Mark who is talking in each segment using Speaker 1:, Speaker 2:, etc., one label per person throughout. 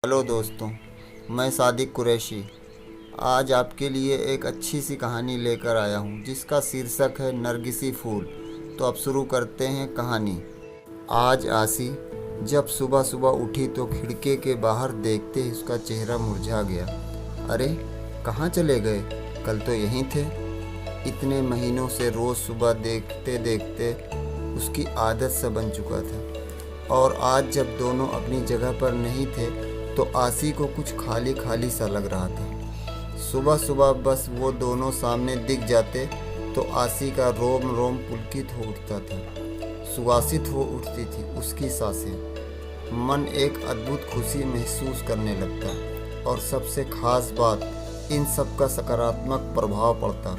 Speaker 1: Hello दोस्तों, मैं सादिक कुरैशी आज आपके लिए एक अच्छी सी कहानी लेकर आया हूँ जिसका शीर्षक है नरगिसी फूल। तो अब शुरू करते हैं कहानी। आज आसी जब सुबह सुबह उठी तो खिड़की के बाहर देखते ही उसका चेहरा मुरझा गया। अरे कहाँ चले गए? कल तो यहीं थे। इतने महीनों से रोज़ सुबह देखते देखते उसकी आदत सा बन चुका था, और आज जब दोनों अपनी जगह पर नहीं थे तो आसी को कुछ खाली खाली सा लग रहा था। सुबह सुबह बस वो दोनों सामने दिख जाते तो आसी का रोम रोम पुलकित हो उठता था, सुवासित हो उठती थी उसकी सांसें। मन एक अद्भुत खुशी महसूस करने लगता, और सबसे खास बात, इन सब का सकारात्मक प्रभाव पड़ता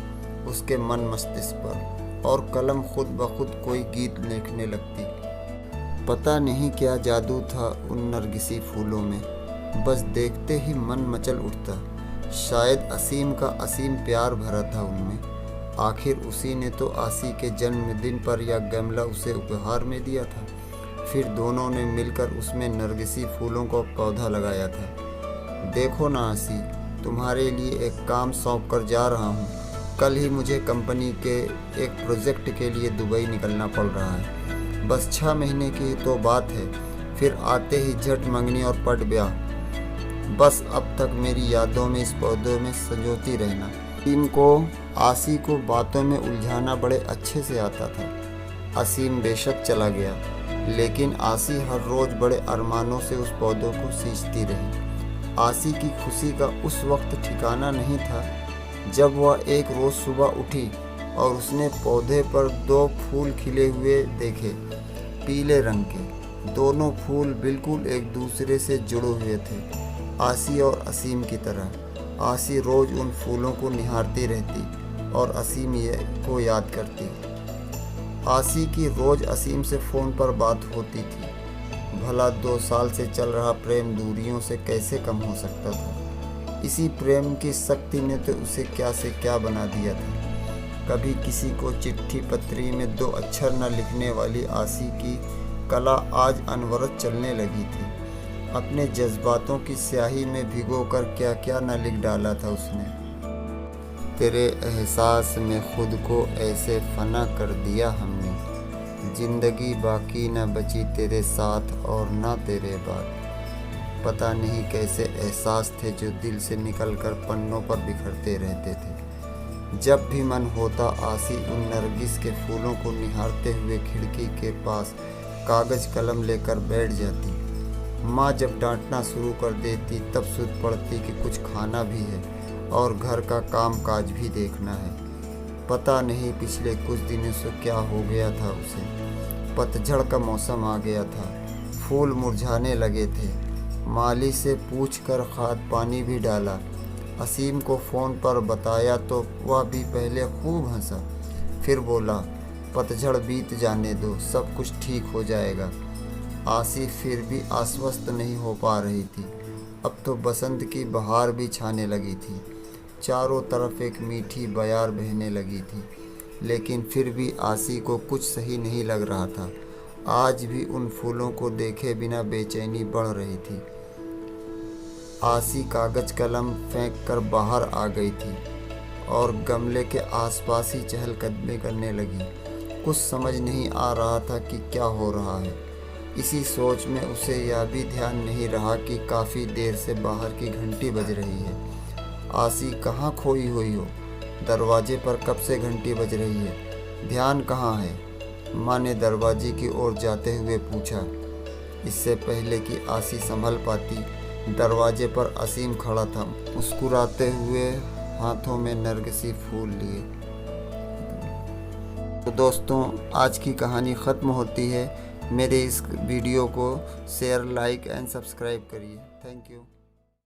Speaker 1: उसके मन मस्तिष्क पर, और कलम खुद ब खुद कोई गीत लिखने लगती। पता नहीं क्या जादू था उन नरगिसी फूलों में, बस देखते ही मन मचल उठता। शायद असीम का असीम प्यार भरा था उनमें। आखिर उसी ने तो आसी के जन्मदिन पर यह गमला उसे उपहार में दिया था। फिर दोनों ने मिलकर उसमें नरगिसी फूलों का पौधा लगाया था। देखो ना आसी, तुम्हारे लिए एक काम सौंप कर जा रहा हूँ। कल ही मुझे कंपनी के एक प्रोजेक्ट के लिए दुबई निकलना पड़ रहा है। बस 6 महीने की तो बात है, फिर आते ही झट मंगनी और पट ब्याह। बस अब तक मेरी यादों में इस पौधों में संजोती रहना। असीम को आसी को बातों में उलझाना बड़े अच्छे से आता था। असीम बेशक चला गया, लेकिन आसी हर रोज़ बड़े अरमानों से उस पौधों को सींचती रही। आसी की खुशी का उस वक्त ठिकाना नहीं था जब वह एक रोज़ सुबह उठी और उसने पौधे पर 2 फूल खिले हुए देखे, पीले रंग के। दोनों फूल बिल्कुल एक दूसरे से जुड़े हुए थे, आसी और असीम की तरह। आसी रोज़ उन फूलों को निहारती रहती और असीम को याद करती। आसी की रोज़ असीम से फ़ोन पर बात होती थी। भला 2 साल से चल रहा प्रेम दूरियों से कैसे कम हो सकता था? इसी प्रेम की शक्ति ने तो उसे क्या से क्या बना दिया था। कभी किसी को चिट्ठी पत्री में 2 अक्षर न लिखने वाली आसी की कला आज अनवरत चलने लगी थी। अपने जज्बातों की स्याही में भिगोकर क्या क्या न लिख डाला था उसने। तेरे एहसास में खुद को ऐसे फना कर दिया हमने, जिंदगी बाकी न बची तेरे साथ और ना तेरे बाद। पता नहीं कैसे एहसास थे जो दिल से निकलकर पन्नों पर बिखरते रहते थे। जब भी मन होता आसी उन नरगिस के फूलों को निहारते हुए खिड़की के पास कागज़ कलम लेकर बैठ जाती। माँ जब डांटना शुरू कर देती तब सुध पड़ती कि कुछ खाना भी है और घर का काम काज भी देखना है। पता नहीं पिछले कुछ दिनों से क्या हो गया था उसे। पतझड़ का मौसम आ गया था, फूल मुरझाने लगे थे। माली से पूछकर खाद पानी भी डाला। असीम को फ़ोन पर बताया तो वह भी पहले खूब हंसा, फिर बोला पतझड़ बीत जाने दो, सब कुछ ठीक हो जाएगा। आसी फिर भी आश्वस्त नहीं हो पा रही थी। अब तो बसंत की बहार भी छाने लगी थी, चारों तरफ एक मीठी बयार बहने लगी थी, लेकिन फिर भी आसी को कुछ सही नहीं लग रहा था। आज भी उन फूलों को देखे बिना बेचैनी बढ़ रही थी। आसी कागज़ कलम फेंक कर बाहर आ गई थी और गमले के आसपास ही चहलकदमी करने लगी। कुछ समझ नहीं आ रहा था कि क्या हो रहा है। इसी सोच में उसे यह भी ध्यान नहीं रहा कि काफ़ी देर से बाहर की घंटी बज रही है। आसी कहाँ खोई हुई हो? दरवाजे पर कब से घंटी बज रही है? ध्यान कहाँ है? माँ ने दरवाजे की ओर जाते हुए पूछा। इससे पहले कि आसी संभल पाती, दरवाजे पर असीम खड़ा था, मुस्कुराते हुए हाथों में नरगिसी फूल लिए। तो दोस्तों, आज की कहानी ख़त्म होती है। मेरे इस वीडियो को शेयर, लाइक एंड सब्सक्राइब करिए। Thank you.